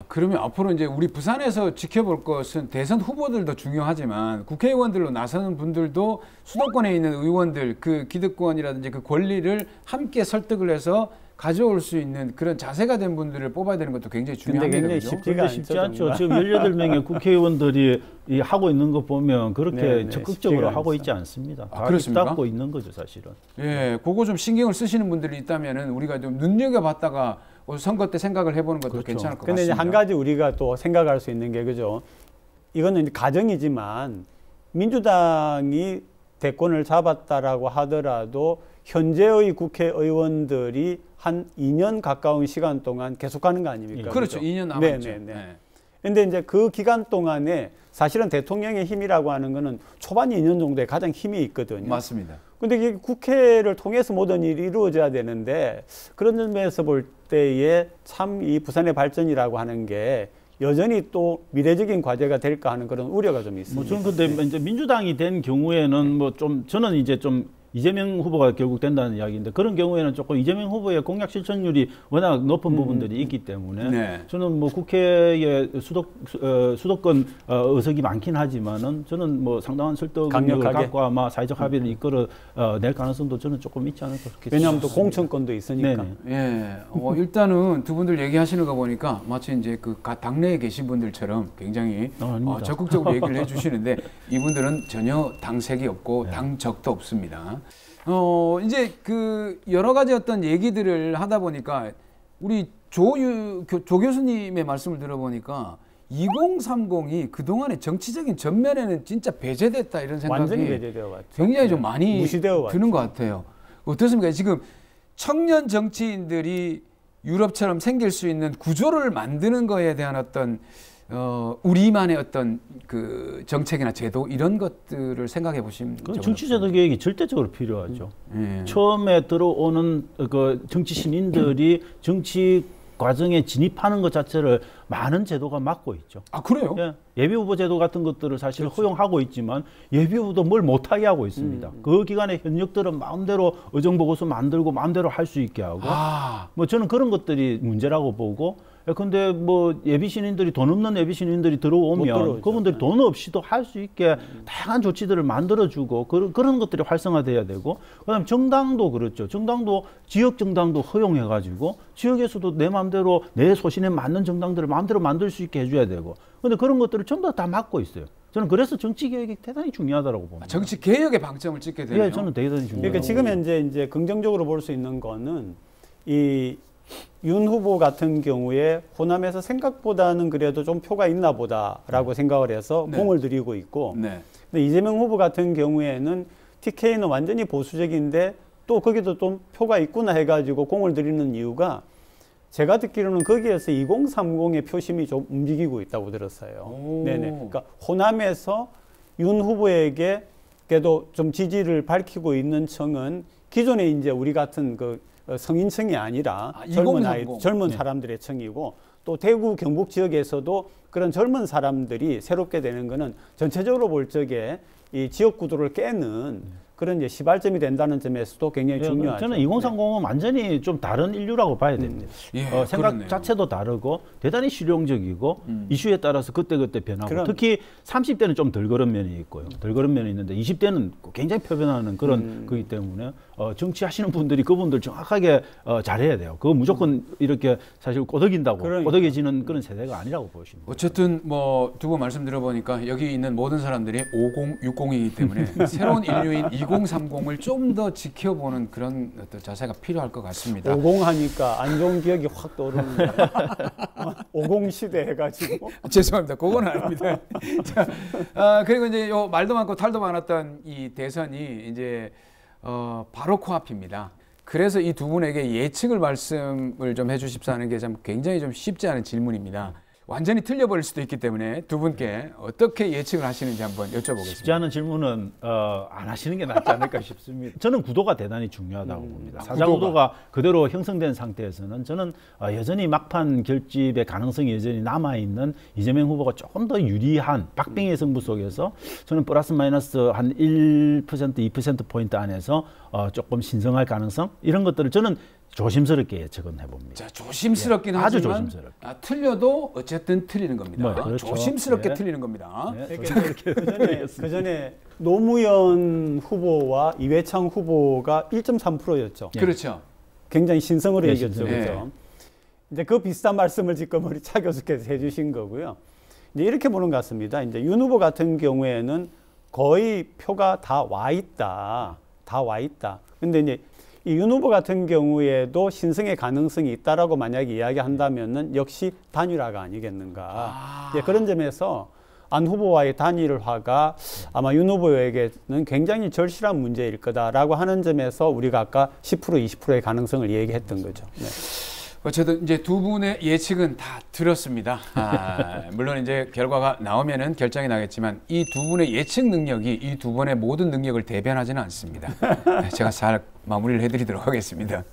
그러면 앞으로 이제 우리 부산에서 지켜볼 것은 대선 후보들도 중요하지만 국회의원들로 나서는 분들도 수도권에 있는 의원들 그 기득권이라든지 그 권리를 함께 설득을 해서 가져올 수 있는 그런 자세가 된 분들을 뽑아야 되는 것도 굉장히 중요합니다. 굉장히 쉽지 않죠. 지금 18명의 국회의원들이 하고 있는 거 보면 그렇게 적극적으로 하고 있지 않습니다. 다 입닫고 있는 거죠, 사실은. 예, 그거 좀 신경을 쓰시는 분들이 있다면은 우리가 좀 눈여겨봤다가 선거 때 생각을 해보는 것도 괜찮을 것 같습니다. 근데 이제 한 가지 우리가 또 생각할 수 있는 게 그죠. 이거는 이제 가정이지만 민주당이 대권을 잡았다라고 하더라도 현재의 국회의원들이 한 2년 가까운 시간 동안 계속하는 거 아닙니까? 그렇죠. 2년 남았죠. 그런데 이제 그 기간 동안에 사실은 대통령의 힘이라고 하는 거는 초반 2년 정도에 가장 힘이 있거든요. 맞습니다. 근데 국회를 통해서 모든 일이 이루어져야 되는데 그런 점에서 볼 때에 참 이 부산의 발전이라고 하는 게 여전히 또 미래적인 과제가 될까 하는 그런 우려가 좀 있습니다. 저는 근데 이제 민주당이 된 경우에는 뭐 좀 저는 이제 좀 이재명 후보가 결국 된다는 이야기인데 그런 경우에는 조금 이재명 후보의 공약 실천율이 워낙 높은 부분들이 있기 때문에 저는 뭐 국회에 수도권 의석이 많긴 하지만은 저는 뭐 상당한 설득력을 갖고 아마 사회적 합의를 이끌어 낼 가능성도 저는 조금 있지 않을까 그렇게 왜냐하면 또 공천권도 있으니까. 예, 일단은 두 분들 얘기하시는 거 보니까 마치 이제 그 당내에 계신 분들처럼 굉장히 적극적으로 얘기를 해주시는데 이분들은 전혀 당색이 없고 당적도 없습니다. 이제 그 여러 가지 어떤 얘기들을 하다 보니까 우리 조 교수님의 말씀을 들어보니까 2030이 그동안의 정치적인 전면에는 진짜 배제됐다 이런 생각이 완전히 배제되어 왔죠. 굉장히 좀 많이 드는 것 같아요. 어떻습니까? 지금 청년 정치인들이 유럽처럼 생길 수 있는 구조를 만드는 거에 대한 어떤 우리만의 어떤 그 정책이나 제도 이런 것들을 생각해 보시면 정치제도 개혁이 절대적으로 필요하죠. 처음에 들어오는 그 정치 신인들이 정치 과정에 진입하는 것 자체를 많은 제도가 막고 있죠. 아, 그래요? 예비 후보 제도 같은 것들을 사실 허용하고 있지만 예비 후보도 뭘 못하게 하고 있습니다. 그 기간에 현역들은 마음대로 의정보고서 만들고 마음대로 할 수 있게 하고 뭐 저는 그런 것들이 문제라고 보고 근데 뭐 예비 신인들이 돈 없는 예비 신인들이 들어오면 그분들이 돈 없이도 할 수 있게 다양한 조치들을 만들어주고 그런 것들이 활성화돼야 되고 그다음에 정당도 그렇죠. 정당도 지역 정당도 허용해가지고 지역에서도 내 마음대로 내 소신에 맞는 정당들을 마음대로 만들 수 있게 해줘야 되고 근데 그런 것들을 전부 다 막고 있어요. 저는 그래서 정치 개혁이 대단히 중요하다고 봅니다. 정치 개혁의 방점을 찍게 되네요. 예, 저는 대단히 중요해요. 그러니까 지금 현재 이제 긍정적으로 볼 수 있는 거는 이 윤 후보 같은 경우에 호남에서 생각보다는 그래도 좀 표가 있나 보다라고 생각을 해서 공을 들이고 있고 근데 이재명 후보 같은 경우에는 TK는 완전히 보수적인데 또 거기도 좀 표가 있구나 해가지고 공을 들이는 이유가 제가 듣기로는 거기에서 2030의 표심이 좀 움직이고 있다고 들었어요. 그러니까 호남에서 윤 후보에게 그래도 좀 지지를 밝히고 있는 층은 기존에 이제 우리 같은 그 성인층이 아니라 젊은 사람들의 층이고 또 대구 경북 지역에서도 그런 젊은 사람들이 새롭게 되는 거는 전체적으로 볼 적에 이 지역 구도를 깨는 그런 이제 시발점이 된다는 점에서도 굉장히 중요하죠. 저는 2030은 완전히 좀 다른 인류라고 봐야 됩니다. 생각 그렇네요. 자체도 다르고 대단히 실용적이고 이슈에 따라서 그때그때 변하고 특히 30대는 좀 덜 그런 면이 있고요. 덜 그런 면이 있는데 20대는 굉장히 표변하는 그런 거기 때문에 정치하시는 분들이 그분들 정확하게 잘해야 돼요. 그거 무조건 이렇게 사실 꼬덕인다고 꼬덕여지는 그런 세대가 아니라고 보시면 돼요. 어쨌든 뭐 두 분 말씀 들어보니까 여기 있는 모든 사람들이 5060이기 때문에 새로운 인류인 2030을 좀 더 지켜보는 그런 어떤 자세가 필요할 것 같습니다. 50 하니까 안 좋은 기억이 확 떠오르는데 50 시대 해가지고 죄송합니다. 그건 아닙니다. 자, 그리고 이제 요 말도 많고 탈도 많았던 이 대선이 이제 바로 코앞입니다. 그래서 이 두 분에게 예측을 말씀을 좀 해주십사 하는 게 참 굉장히 좀 쉽지 않은 질문입니다. 완전히 틀려버릴 수도 있기 때문에 두 분께 어떻게 예측을 하시는지 한번 여쭤보겠습니다. 쉽지 않은 질문은 안 하시는 게 낫지 않을까 싶습니다. 저는 구도가 대단히 중요하다고 봅니다. 사자구도가 그대로 형성된 상태에서는 저는 여전히 막판 결집의 가능성이 여전히 남아있는 이재명 후보가 조금 더 유리한 박빙의 승부 속에서 저는 플러스 마이너스 한 1%, 2%포인트 안에서 조금 신성할 가능성 이런 것들을 저는 조심스럽게 예측은 해봅니다. 자, 조심스럽긴 예, 아주 하지만 조심스럽게. 틀려도 어쨌든 틀리는 겁니다. 그렇죠. 조심스럽게 예. 틀리는 겁니다. 네, 조심스럽게. 그 전에 노무현 후보와 이회창 후보가 1.3%였죠. 그렇죠. 굉장히 신성으로 네, 이겼죠. 신성으로. 그죠? 이제 그 비슷한 말씀을 지금 우리 차 교수께서 해주신 거고요. 이제 이렇게 보는 것 같습니다. 이제 윤 후보 같은 경우에는 거의 표가 다 와 있다. 다 와 있다. 근데 이제 이 윤 후보 같은 경우에도 신승의 가능성이 있다라고 만약에 이야기한다면은 역시 단일화가 아니겠는가. 예, 그런 점에서 안 후보와의 단일화가 아마 윤 후보에게는 굉장히 절실한 문제일 거다라고 하는 점에서 우리가 아까 10% 20%의 가능성을 얘기했던 거죠. 네. 어쨌든 이제 두 분의 예측은 다 들었습니다. 물론 이제 결과가 나오면은 결정이 나겠지만 이 두 분의 예측 능력이 이 두 분의 모든 능력을 대변하지는 않습니다. 제가 잘 마무리를 해드리도록 하겠습니다.